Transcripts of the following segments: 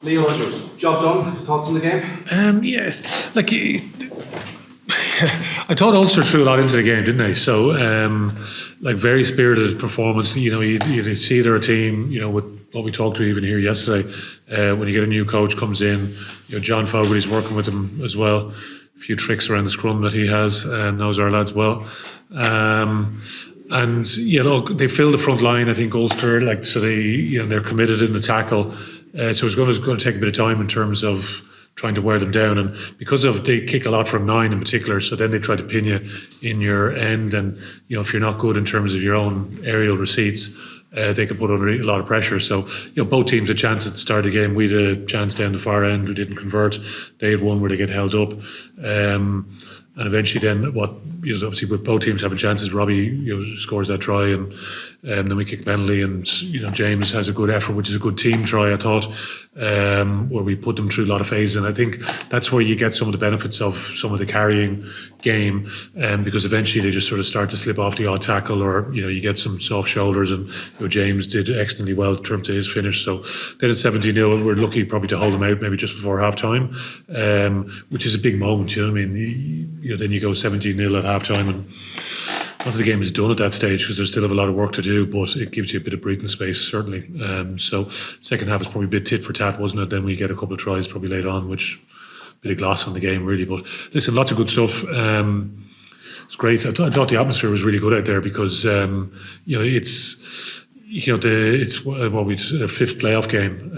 Leo, job done. Thoughts on the game? Yeah, like I thought Ulster threw a lot into the game, didn't they? So, like very spirited performance. You know, you see they're a team. You know, with what we talked to even here yesterday. When you get a new coach comes in, you know, John Fogarty's working with them as well. A few tricks around the scrum that he has, and knows our lads well. And you know, they filled the front line. I think Ulster, like, so they're committed in the tackle. So it's going to take a bit of time in terms of trying to wear them down, and because of they kick a lot from 9 in particular, so then they try to pin you in your end, and you know, if you're not good in terms of your own aerial receipts, they can put under a lot of pressure. So you know, both teams had a chance at the start of the game. We had a chance down the far end, we didn't convert. They had one where they get held up, and eventually then obviously with both teams having chances, Robbie scores that try, and then we kick a penalty, and James has a good effort, which is a good team try, I thought, where we put them through a lot of phases. And I think that's where you get some of the benefits of some of the carrying game, because eventually they just sort of start to slip off the odd tackle, or you get some soft shoulders, and James did excellently well in terms of his finish. So then at 17-0, we're lucky probably to hold them out maybe just before half time, which is a big moment. You know what I mean? Then you go 17-0 at half time, and not that the game is done at that stage, because there's still a lot of work to do, but it gives you a bit of breathing space, certainly. So second half is probably a bit tit for tat, wasn't it? Then we get a couple of tries probably late on, which a bit of gloss on the game really. But listen, lots of good stuff. It's great. I thought the atmosphere was really good out there, because it's a fifth playoff game,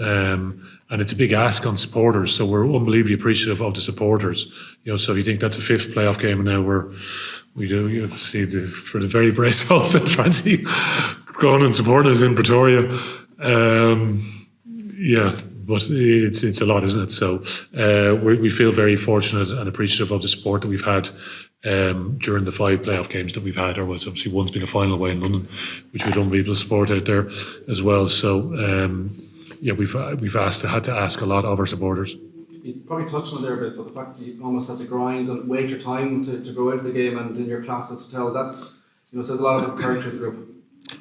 and it's a big ask on supporters. So we're unbelievably appreciative of the supporters. So if you think that's a fifth playoff game, and now we do see for the very brave souls that fancy going and supporting us in Pretoria. But it's a lot, isn't it? So we feel very fortunate and appreciative of the support that we've had during the 5 playoff games that we've had. Or was obviously one's been a final away in London, which we've unbelievable support out there as well. So we've had to ask a lot of our supporters. You probably touched on there a bit, but the fact that you almost had to grind and wait your time to go into the game, and in your classes to tell, that's says a lot about the character of the group.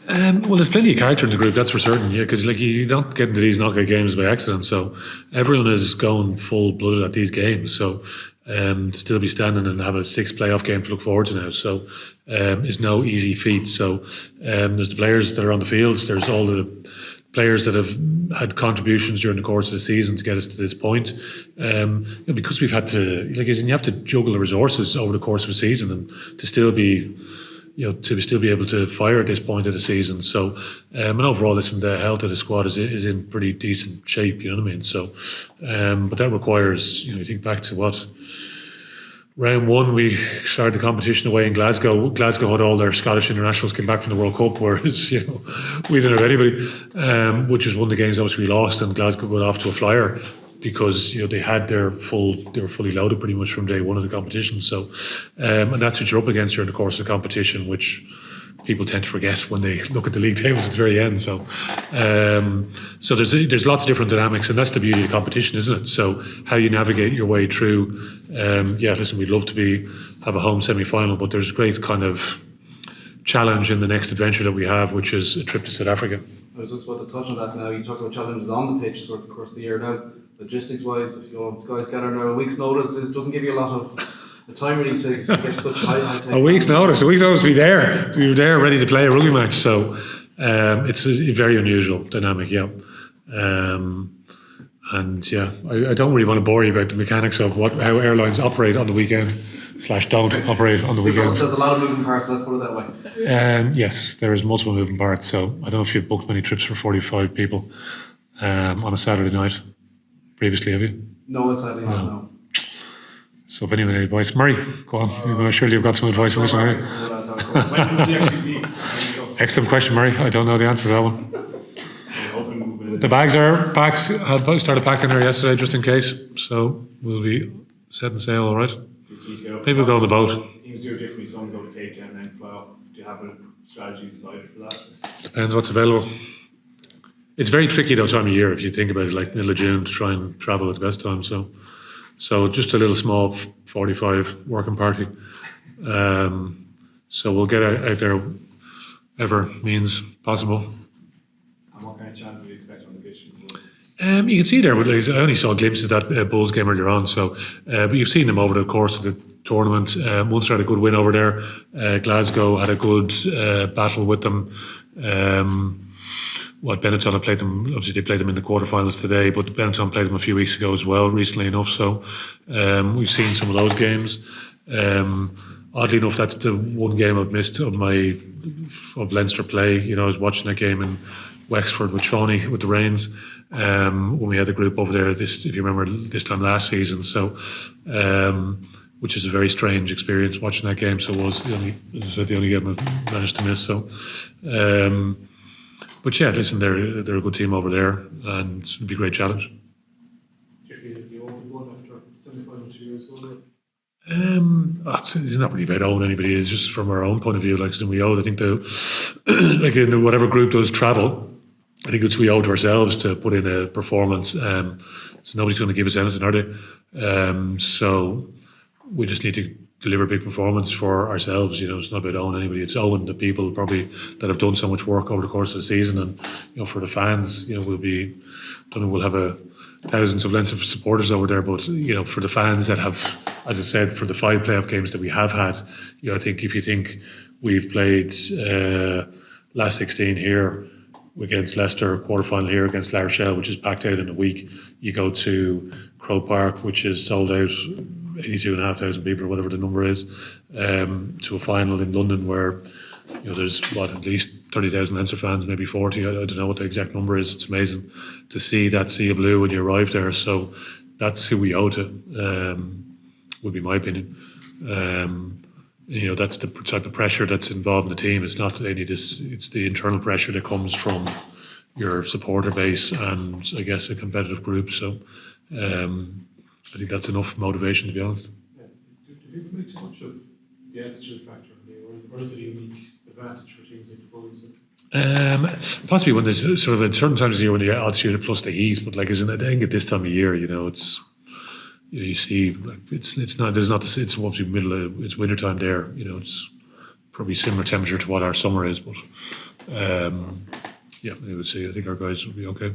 Well, there's plenty of character in the group, that's for certain. Yeah, because you don't get into these knockout games by accident. So everyone is going full blooded at these games. So to still be standing and have a 6th playoff game to look forward to now, so is no easy feat. So there's the players that are on the field. There's all the players that have had contributions during the course of the season to get us to this point. Because we've had to, you have to juggle the resources over the course of a season, and to still be, to still be able to fire at this point of the season. So, and overall, listen, the health of the squad is in pretty decent shape. You know what I mean? So, but that requires, you think back to round 1, we started the competition away in Glasgow. Glasgow had all their Scottish internationals came back from the World Cup, whereas we didn't have anybody, which was one of the games obviously we lost, and Glasgow got off to a flyer because they were fully loaded pretty much from day 1 of the competition. So, and that's what you're up against during the course of the competition, which people tend to forget when they look at the league tables at the very end. So, so there's lots of different dynamics, and that's the beauty of the competition, isn't it? So how you navigate your way through. Listen, we'd love to have a home semi-final, but there's great kind of challenge in the next adventure that we have, which is a trip to South Africa. I was just about to touch on that now. You talked about challenges on the pitch throughout the course of the year. Now, logistics-wise, Sky Scanner now, a week's notice doesn't give you a lot of the time really to get such high take. A week's notice we were there ready to play a rugby match. So it's a very unusual dynamic, yeah. And yeah, I don't really want to bore you about the mechanics of how airlines operate on the weekend / don't operate on the weekends. There's a lot of moving parts, let's put it that way. Yes, there is multiple moving parts. So I don't know if you've booked many trips for 45 people on a Saturday night previously, have you? No, sadly not, no. So if anyone has advice, Murray, go on. Surely you've got some advice on this one, right? When would they actually be? Excellent question, Murray. I don't know the answer to that one. The bags are packed. I started packing there yesterday just in case. So we'll be setting sail, all right? People go on the boat. Teams do it differently. Some go to Cape Town and then fly up. Do you have a strategy decided for that? Depends what's available. It's very tricky though time of year if you think about it, like middle of June to try and travel at the best time. So just a little small 45 working party. So we'll get out there ever means possible. And what kind of challenge do you expect on the pitch? You can see there, but I only saw glimpses of that Bulls game earlier on. So, but you've seen them over the course of the tournament. Munster had a good win over there. Glasgow had a good battle with them. Benetton had played them. Obviously, they played them in the quarterfinals today, but Benetton played them a few weeks ago as well, recently enough. So, we've seen some of those games. Oddly enough, that's the one game I've missed of Leinster play. I was watching that game in Wexford with Shawnee with the Rains when we had the group over there. If you remember, this time last season. So, which is a very strange experience watching that game. So it was the only game I managed to miss. So, but yeah, listen, they're a good team over there, and it'd be a great challenge. Do you feel the only one after semi-final 2 years ago? It's not really about owing anybody. It's just from our own point of view. Like we owe, I think like in whatever group does travel, I think we owe to ourselves to put in a performance. So nobody's going to give us anything, are they? So we just need to deliver a big performance for ourselves. It's not about owing anybody. It's owing the people probably that have done so much work over the course of the season, and for the fans, we'll have thousands of Leinster supporters over there, but for the fans that have, as I said, for the 5 playoff games that we have had, I think if you think we've played last 16 here against Leicester, quarterfinal here against La Rochelle, which is packed out in a week, you go to Croke Park, which is sold out, 82,500 people or whatever the number is, to a final in London where there's at least 30,000 Leinster fans, maybe 40. I don't know what the exact number is. It's amazing to see that sea of blue when you arrive there. So that's who we owe to, would be my opinion. That's the type of pressure that's involved in the team. It's not any of this. It's the internal pressure that comes from your supporter base and I guess a competitive group. So I think that's enough motivation, to be honest. Yeah. Do people make too much of the attitude factor, or is it a unique advantage for teams like the Bulls? Possibly when there's sort of at certain times of the year when the altitude plus the heat, but I think at this time of year, it's you see it's obviously it's winter time there. It's probably similar temperature to what our summer is, but I would say I think our guys will be okay.